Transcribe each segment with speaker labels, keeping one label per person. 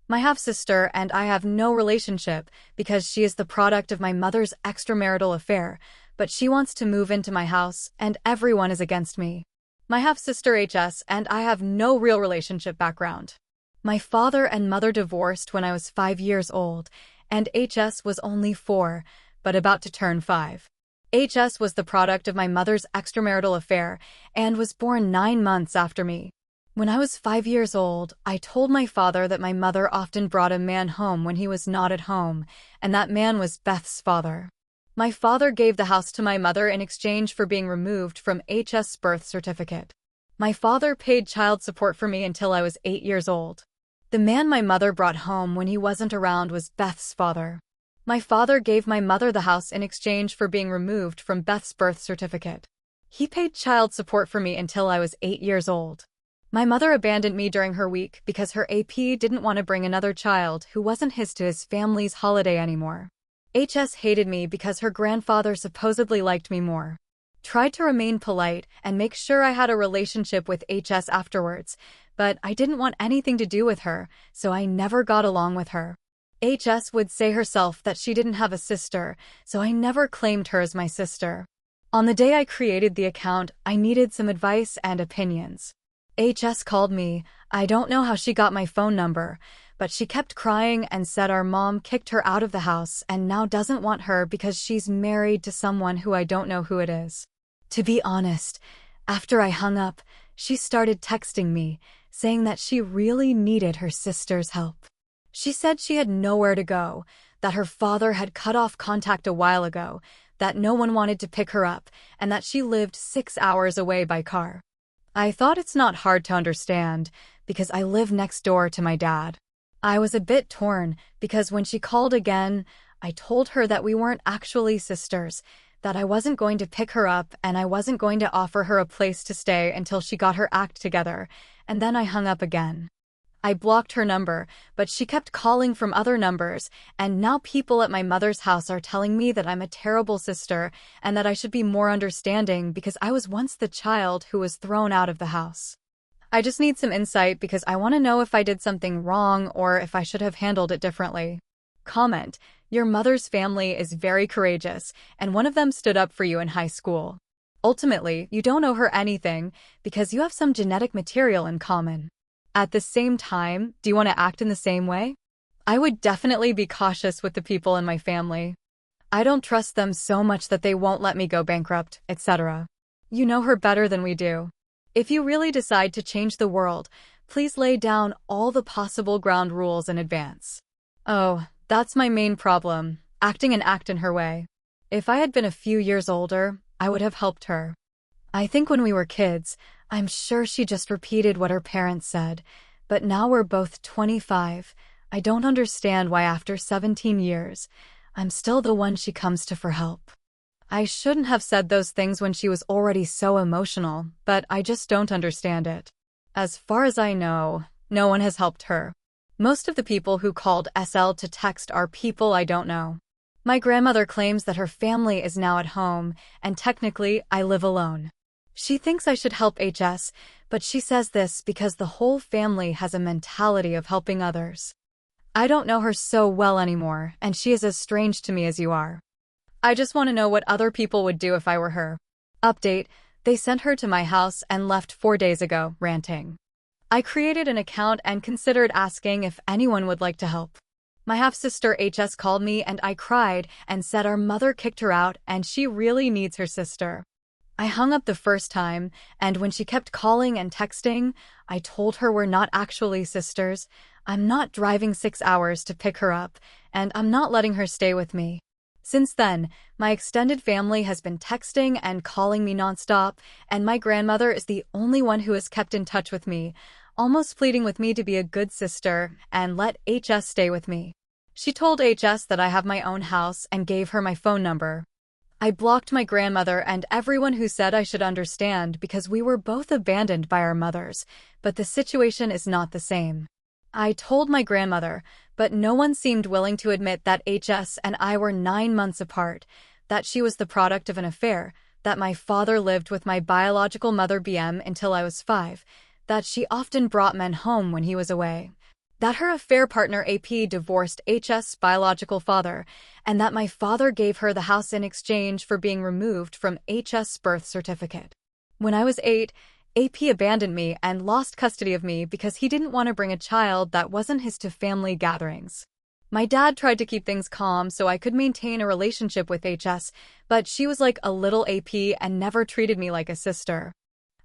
Speaker 1: My half-sister and I have no relationship because she is the product of my mother's extramarital affair, but she wants to move into my house and everyone is against me. My half-sister HS and I have no real relationship background. My father and mother divorced when I was 5 years old, and HS was only 4, but about to turn 5. HS was the product of my mother's extramarital affair and was born 9 months after me. When I was 5 years old, I told my father that my mother often brought a man home when he was not at home, and that man was Beth's father. My father gave the house to my mother in exchange for being removed from HS' birth certificate. My father paid child support for me until I was 8 years old. The man my mother brought home when he wasn't around was Beth's father. My father gave my mother the house in exchange for being removed from Beth's birth certificate. He paid child support for me until I was 8 years old. My mother abandoned me during her week because her AP didn't want to bring another child who wasn't his to his family's holiday anymore. HS hated me because her grandfather supposedly liked me more. Tried to remain polite and make sure I had a relationship with HS afterwards, but I didn't want anything to do with her, so I never got along with her. HS would say herself that she didn't have a sister, so I never claimed her as my sister. On the day I created the account, I needed some advice and opinions. HS called me. I don't know how she got my phone number, but she kept crying and said our mom kicked her out of the house and now doesn't want her because she's married to someone who I don't know who it is. To be honest, after I hung up, she started texting me, saying that she really needed her sister's help. She said she had nowhere to go, that her father had cut off contact a while ago, that no one wanted to pick her up, and that she lived 6 hours away by car. I thought it's not hard to understand, because I live next door to my dad. I was a bit torn, because when she called again, I told her that we weren't actually sisters, that I wasn't going to pick her up and I wasn't going to offer her a place to stay until she got her act together, and then I hung up again. I blocked her number, but she kept calling from other numbers, and now people at my mother's house are telling me that I'm a terrible sister and that I should be more understanding because I was once the child who was thrown out of the house. I just need some insight because I want to know if I did something wrong or if I should have handled it differently. Comment: your mother's family is very courageous, and one of them stood up for you in high school. Ultimately, you don't owe her anything because you have some genetic material in common. At the same time, do you want to act in the same way? I would definitely be cautious with the people in my family. I don't trust them so much that they won't let me go bankrupt, etc. You know her better than we do. If you really decide to change the world, please lay down all the possible ground rules in advance. Oh, that's my main problem, acting an act in her way. If I had been a few years older, I would have helped her. I think when we were kids, I'm sure she just repeated what her parents said, but now we're both 25. I don't understand why after 17 years, I'm still the one she comes to for help. I shouldn't have said those things when she was already so emotional, but I just don't understand it. As far as I know, no one has helped her. Most of the people who called SL to text are people I don't know. My grandmother claims that her family is now at home, and technically, I live alone. She thinks I should help HS, but she says this because the whole family has a mentality of helping others. I don't know her so well anymore, and she is as strange to me as you are. I just want to know what other people would do if I were her. Update: they sent her to my house and left 4 days ago, ranting. I created an account and considered asking if anyone would like to help. My half-sister HS called me and I cried and said our mother kicked her out and she really needs her sister. I hung up the first time, and when she kept calling and texting, I told her we're not actually sisters, I'm not driving 6 hours to pick her up, and I'm not letting her stay with me. Since then, my extended family has been texting and calling me nonstop, and my grandmother is the only one who has kept in touch with me, almost pleading with me to be a good sister and let HS stay with me. She told HS that I have my own house and gave her my phone number. I blocked my grandmother and everyone who said I should understand because we were both abandoned by our mothers, but the situation is not the same. I told my grandmother, but no one seemed willing to admit that HS and I were 9 months apart, that she was the product of an affair, that my father lived with my biological mother BM until I was 5, that she often brought men home when he was away. that her affair partner AP divorced HS' biological father, and that my father gave her the house in exchange for being removed from HS' birth certificate. When I was 8, AP abandoned me and lost custody of me because he didn't want to bring a child that wasn't his to family gatherings. My dad tried to keep things calm so I could maintain a relationship with HS, but she was like a little AP and never treated me like a sister.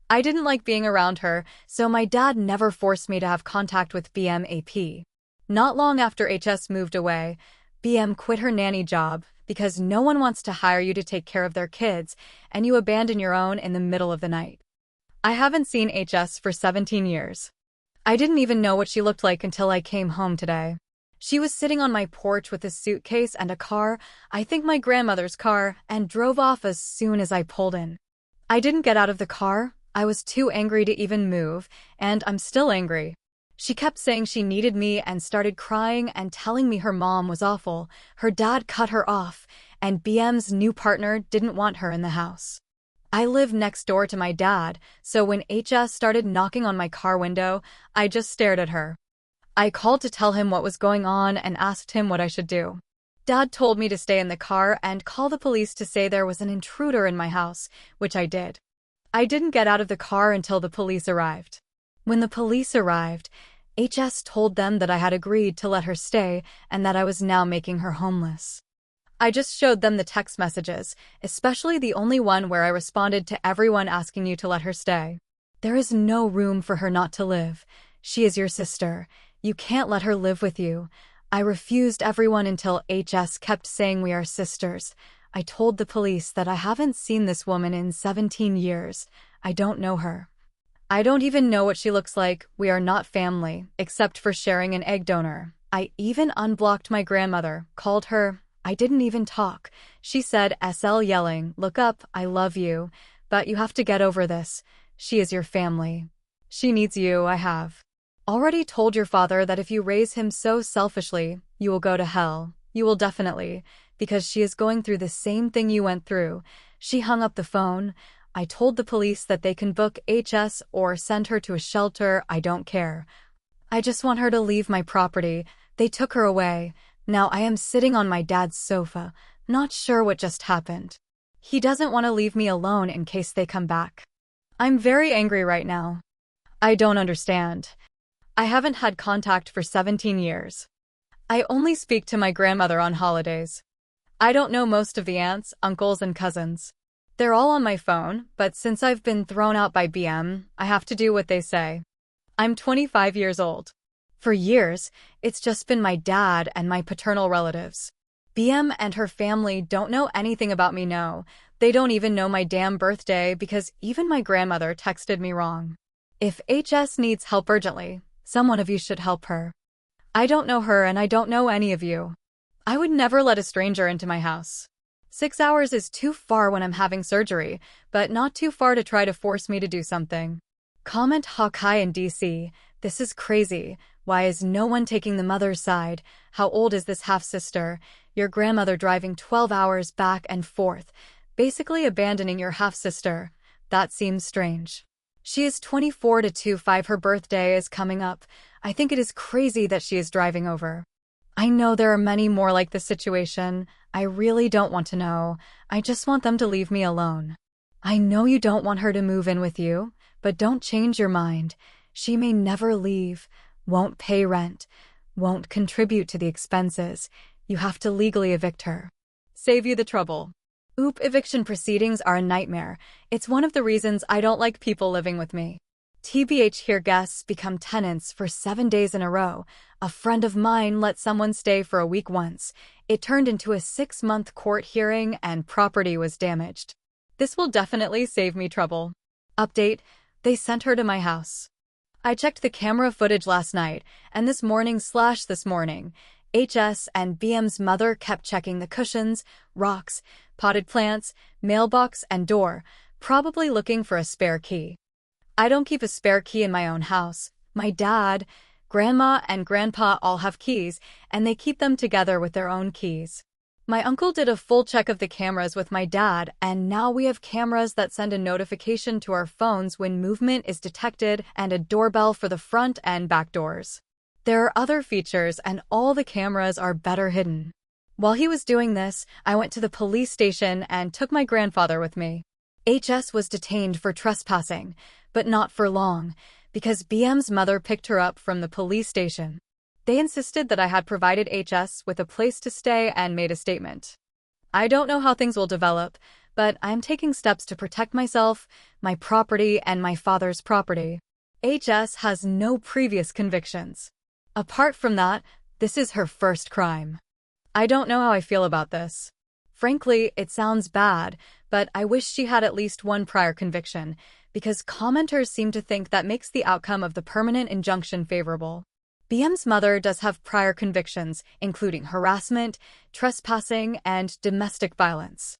Speaker 1: I didn't like being around her, so my dad never forced me to have contact with AP. Not long after HS moved away, BM quit her nanny job because no one wants to hire you to take care of their kids, and you abandon your own in the middle of the night. I haven't seen HS for 17 years. I didn't even know what she looked like until I came home today. She was sitting on my porch with a suitcase and a car, I think my grandmother's car, and drove off as soon as I pulled in. I didn't get out of the car. I was too angry to even move, and I'm still angry. She kept saying she needed me and started crying and telling me her mom was awful, her dad cut her off, and BM's new partner didn't want her in the house. I live next door to my dad, so when HS started knocking on my car window, I just stared at her. I called to tell him what was going on and asked him what I should do. Dad told me to stay in the car and call the police to say there was an intruder in my house, which I did. I didn't get out of the car until the police arrived. When the police arrived, HS told them that I had agreed to let her stay and that I was now making her homeless. I just showed them the text messages, especially the only one where I responded to everyone asking you to let her stay. There is no room for her not to live. She is your sister. You can't let her live with you. I refused everyone until HS kept saying we are sisters. I told the police that I haven't seen this woman in 17 years. I don't know her. I don't even know what she looks like. We are not family, except for sharing an egg donor. I even unblocked my grandmother, called her. I didn't even talk. She said, SL yelling, look up, I love you, but you have to get over this. She is your family. She needs you, I have. Already told your father that if you raise him so selfishly, you will go to hell. You will definitely, because she is going through the same thing you went through. She hung up the phone. I told the police that they can book HS or send her to a shelter. I don't care. I just want her to leave my property. They took her away. Now I am sitting on my dad's sofa, not sure what just happened. He doesn't want to leave me alone in case they come back. I'm very angry right now. I don't understand. I haven't had contact for 17 years. I only speak to my grandmother on holidays. I don't know most of the aunts, uncles, and cousins. They're all on my phone, but since I've been thrown out by BM, I have to do what they say. I'm 25 years old. For years, it's just been my dad and my paternal relatives. BM and her family don't know anything about me, no. They don't even know my damn birthday because even my grandmother texted me wrong. If HS needs help urgently, someone of you should help her. I don't know her and I don't know any of you. I would never let a stranger into my house. 6 hours is too far when I'm having surgery, but not too far to try to force me to do something. Comment Hawkeye in DC, this is crazy. Why is no one taking the mother's side? How old is this half-sister? Your grandmother driving 12 hours back and forth, basically abandoning your half-sister. That seems strange. She is 24 to 25. Her birthday is coming up. I think it is crazy that she is driving over. I know there are many more like this situation. I really don't want to know. I just want them to leave me alone. I know you don't want her to move in with you, but don't change your mind. She may never leave, won't pay rent, won't contribute to the expenses. You have to legally evict her. Save you the trouble. Eviction proceedings are a nightmare. It's one of the reasons I don't like people living with me. TBH, here guests become tenants for 7 days in a row. A friend of mine let someone stay for a week once. It turned into a 6-month court hearing and property was damaged. This will definitely save me trouble. Update, they sent her to my house. I checked the camera footage last night, and this morning, HS and BM's mother kept checking the cushions, rocks, potted plants, mailbox, and door, probably looking for a spare key. I don't keep a spare key in my own house. My dad, grandma, and grandpa all have keys, and they keep them together with their own keys. My uncle did a full check of the cameras with my dad, and now we have cameras that send a notification to our phones when movement is detected and a doorbell for the front and back doors. There are other features and all the cameras are better hidden. While he was doing this, I went to the police station and took my grandfather with me. HS was detained for trespassing, but not for long, because BM's mother picked her up from the police station. They insisted that I had provided HS with a place to stay and made a statement. I don't know how things will develop, but I'm taking steps to protect myself, my property, and my father's property. HS has no previous convictions. Apart from that, this is her first crime. I don't know how I feel about this. Frankly, it sounds bad, but I wish she had at least one prior conviction, because commenters seem to think that makes the outcome of the permanent injunction favorable. BM's mother does have prior convictions, including harassment, trespassing, and domestic violence.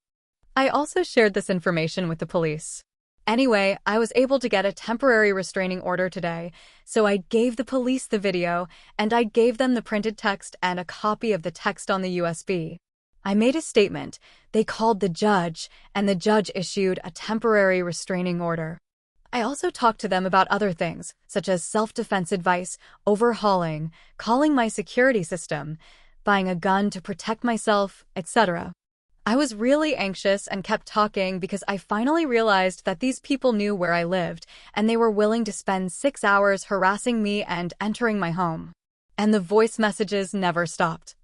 Speaker 1: I also shared this information with the police. Anyway, I was able to get a temporary restraining order today, so I gave the police the video, and I gave them the printed text and a copy of the text on the USB. I made a statement, they called the judge, and the judge issued a temporary restraining order. I also talked to them about other things, such as self-defense advice, overhauling, calling my security system, buying a gun to protect myself, etc. I was really anxious and kept talking because I finally realized that these people knew where I lived, and they were willing to spend 6 hours harassing me and entering my home. And the voice messages never stopped.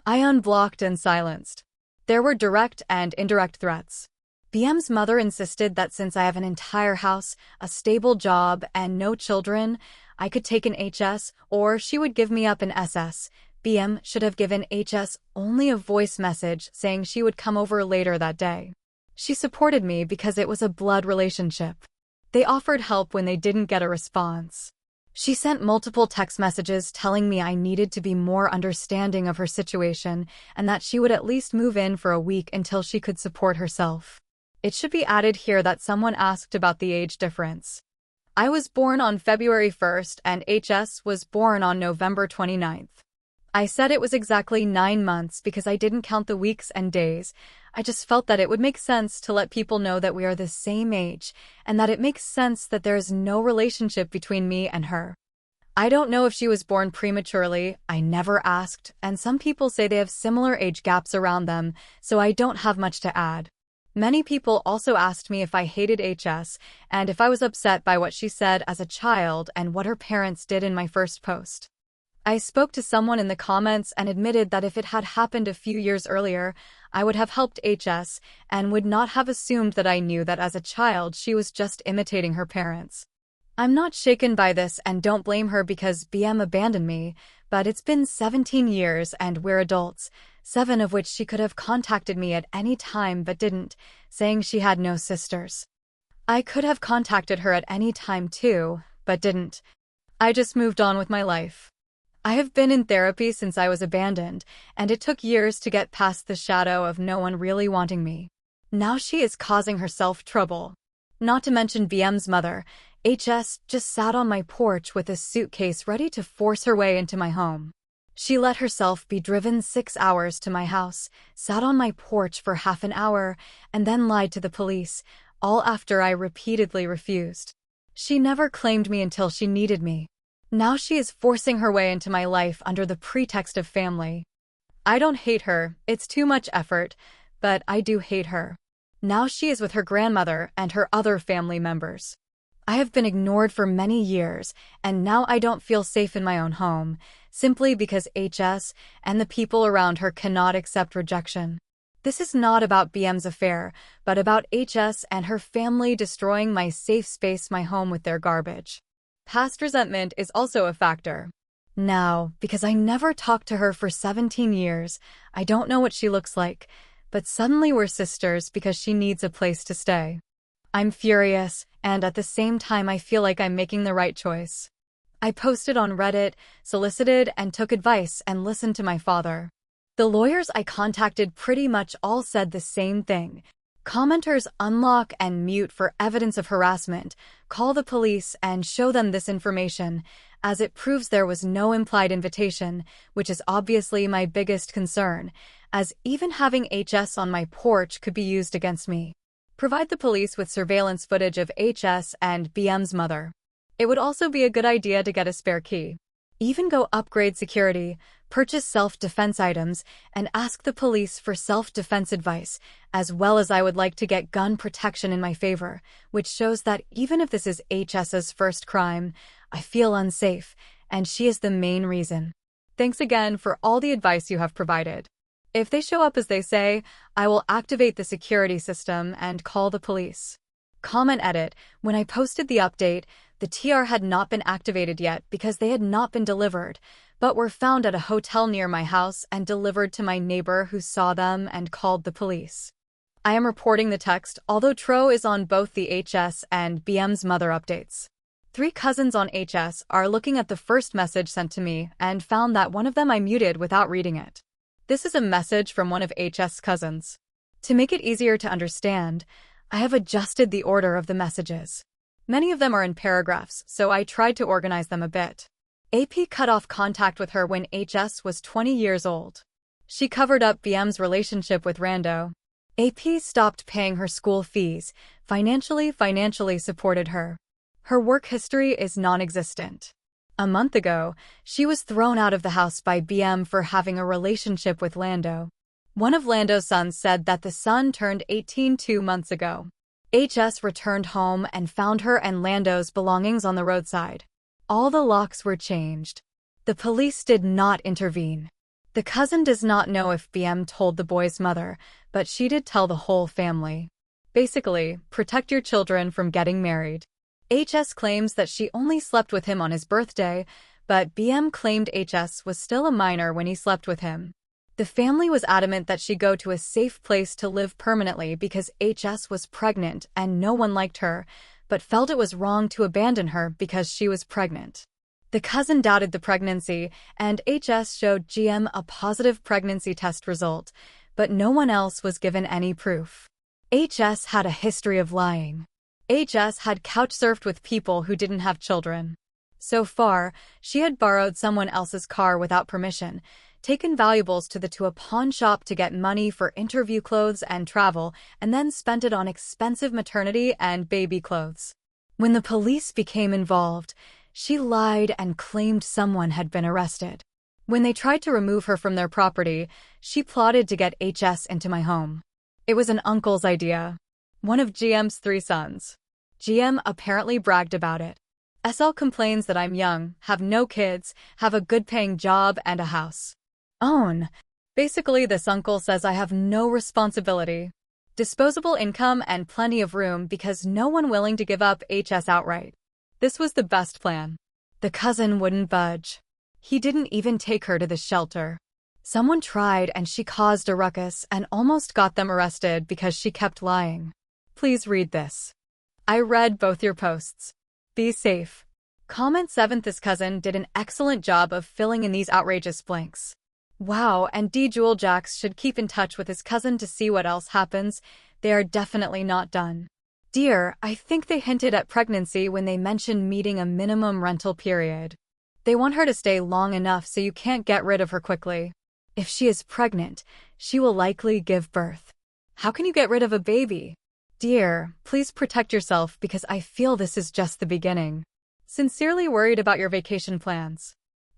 Speaker 1: I unblocked and silenced. There were direct and indirect threats. BM's mother insisted that since I have an entire house, a stable job, and no children, I could take an HS or she would give me up an SS. BM should have given HS only a voice message saying she would come over later that day. She supported me because it was a blood relationship. They offered help when they didn't get a response. She sent multiple text messages telling me I needed to be more understanding of her situation and that she would at least move in for a week until she could support herself. It should be added here that someone asked about the age difference. I was born on February 1st and HS was born on November 29th. I said it was exactly 9 months because I didn't count the weeks and days. I just felt that it would make sense to let people know that we are the same age and that it makes sense that there is no relationship between me and her. I don't know if she was born prematurely, I never asked, and some people say they have similar age gaps around them, so I don't have much to add. Many people also asked me if I hated HS and if I was upset by what she said as a child and what her parents did in my first post. I spoke to someone in the comments and admitted that if it had happened a few years earlier, I would have helped HS and would not have assumed that I knew that as a child she was just imitating her parents. I'm not shaken by this and don't blame her because BM abandoned me, but it's been 17 years and we're adults, 7 of which she could have contacted me at any time but didn't, saying she had no sisters. I could have contacted her at any time too, but didn't. I just moved on with my life. I have been in therapy since I was abandoned, and it took years to get past the shadow of no one really wanting me. Now she is causing herself trouble. Not to mention BM's mother, HS just sat on my porch with a suitcase ready to force her way into my home. She let herself be driven 6 hours to my house, sat on my porch for half an hour, and then lied to the police, all after I repeatedly refused. She never claimed me until she needed me. Now she is forcing her way into my life under the pretext of family. I don't hate her, it's too much effort, but I do hate her. Now she is with her grandmother and her other family members. I have been ignored for many years, and now I don't feel safe in my own home, simply because HS and the people around her cannot accept rejection. This is not about BM's affair, but about HS and her family destroying my safe space, my home, with their garbage. Past resentment is also a factor. Now, because I never talked to her for 17 years, I don't know what she looks like, but suddenly we're sisters because she needs a place to stay. I'm furious, and at the same time I feel like I'm making the right choice. I posted on Reddit, solicited and took advice and listened to my father. The lawyers I contacted pretty much all said the same thing. Commenters unlock and mute for evidence of harassment, call the police and show them this information, as it proves there was no implied invitation, which is obviously my biggest concern, as even having HS on my porch could be used against me. Provide the police with surveillance footage of HS and BM's mother. It would also be a good idea to get a spare key. Even go upgrade security, purchase self-defense items, and ask the police for self-defense advice, as well as I would like to get gun protection in my favor, which shows that even if this is HS's first crime, I feel unsafe, and she is the main reason. Thanks again for all the advice you have provided. If they show up as they say, I will activate the security system and call the police. Comment edit: when I posted the update, the TR had not been activated yet because they had not been delivered, but were found at a hotel near my house and delivered to my neighbor who saw them and called the police. I am reporting the text, although Tro is on both the HS and BM's mother updates. 3 cousins on HS are looking at the first message sent to me and found that one of them I muted without reading it. This is a message from one of HS' cousins. To make it easier to understand, I have adjusted the order of the messages. Many of them are in paragraphs, so I tried to organize them a bit. AP cut off contact with her when HS was 20 years old. She covered up BM's relationship with Rando. AP stopped paying her school fees, financially supported her. Her work history is non-existent. A month ago, she was thrown out of the house by BM for having a relationship with Lando. One of Lando's sons said that the son turned 18 2 months ago. HS returned home and found her and Lando's belongings on the roadside. All the locks were changed. The police did not intervene. The cousin does not know if BM told the boy's mother, but she did tell the whole family. Basically, protect your children from getting married. HS claims that she only slept with him on his birthday, but BM claimed HS was still a minor when he slept with him. The family was adamant that she go to a safe place to live permanently because HS was pregnant and no one liked her, but felt it was wrong to abandon her because she was pregnant. The cousin doubted the pregnancy, and HS showed GM a positive pregnancy test result, but no one else was given any proof. HS had a history of lying. HS had couch-surfed with people who didn't have children. So far, she had borrowed someone else's car without permission, taken valuables to a pawn shop to get money for interview clothes and travel, and then spent it on expensive maternity and baby clothes. When the police became involved, she lied and claimed someone had been arrested. When they tried to remove her from their property, she plotted to get HS into my home. It was an uncle's idea. One of GM's 3 sons. GM apparently bragged about it. SL complains that I'm young, have no kids, have a good-paying job and a house. Own. Basically, this uncle says I have no responsibility, disposable income, and plenty of room because no one willing to give up HS outright. This was the best plan. The cousin wouldn't budge. He didn't even take her to the shelter. Someone tried and she caused a ruckus and almost got them arrested because she kept lying. Please read this. I read both your posts. Be safe. Comment 7. This cousin did an excellent job of filling in these outrageous blanks. Wow, and D. Jewel Jax should keep in touch with his cousin to see what else happens. They are definitely not done. Dear, I think they hinted at pregnancy when they mentioned meeting a minimum rental period. They want her to stay long enough so you can't get rid of her quickly. If she is pregnant, she will likely give birth. How can you get rid of a baby? Dear, please protect yourself because I feel this is just the beginning. Sincerely worried about your vacation plans.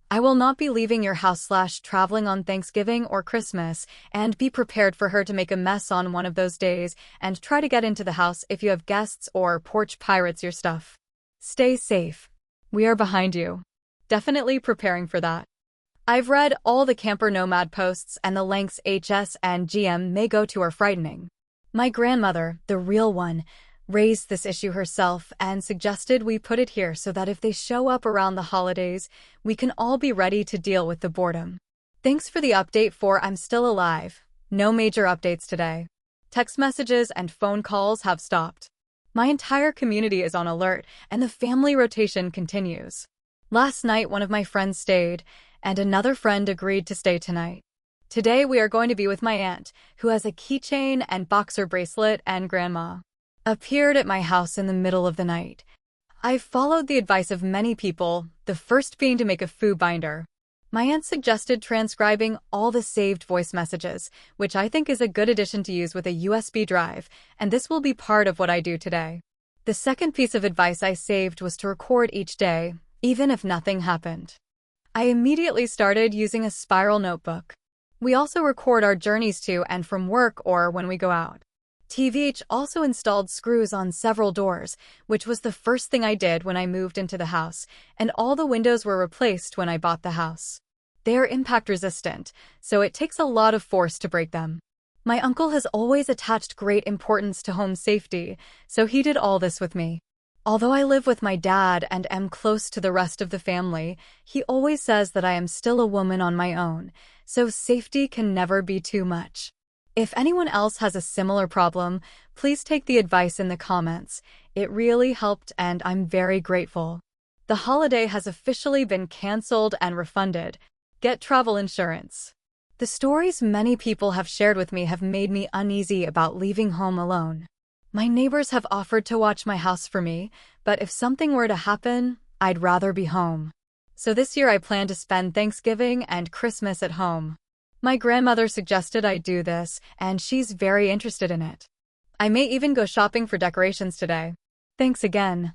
Speaker 1: I will not be leaving your house/traveling on Thanksgiving or Christmas, and be prepared for her to make a mess on one of those days and try to get into the house if you have guests or porch pirates your stuff. Stay safe. We are behind you. Definitely preparing for that. I've read all the camper nomad posts and the lengths HS and GM may go to are frightening. My grandmother, the real one, raised this issue herself and suggested we put it here so that if they show up around the holidays, we can all be ready to deal with the boredom. Thanks for the update for I'm still alive. No major updates today. Text messages and phone calls have stopped. My entire community is on alert and the family rotation continues. Last night one of my friends stayed and another friend agreed to stay tonight. Today we are going to be with my aunt, who has a keychain and boxer bracelet, and grandma appeared at my house in the middle of the night. I've followed the advice of many people, the first being to make a foo binder. My aunt suggested transcribing all the saved voice messages, which I think is a good addition to use with a USB drive, and this will be part of what I do today. The second piece of advice I saved was to record each day, even if nothing happened. I immediately started using a spiral notebook. We also record our journeys to and from work or when we go out. TVH also installed screws on several doors, which was the first thing I did when I moved into the house, and all the windows were replaced when I bought the house. They are impact resistant, so it takes a lot of force to break them. My uncle has always attached great importance to home safety, so he did all this with me. Although I live with my dad and am close to the rest of the family, he always says that I am still a woman on my own, so safety can never be too much. If anyone else has a similar problem, please take the advice in the comments. It really helped and I'm very grateful. The holiday has officially been cancelled and refunded. Get travel insurance. The stories many people have shared with me have made me uneasy about leaving home alone. My neighbors have offered to watch my house for me, but if something were to happen, I'd rather be home. So this year I plan to spend Thanksgiving and Christmas at home. My grandmother suggested I do this, and she's very interested in it. I may even go shopping for decorations today. Thanks again.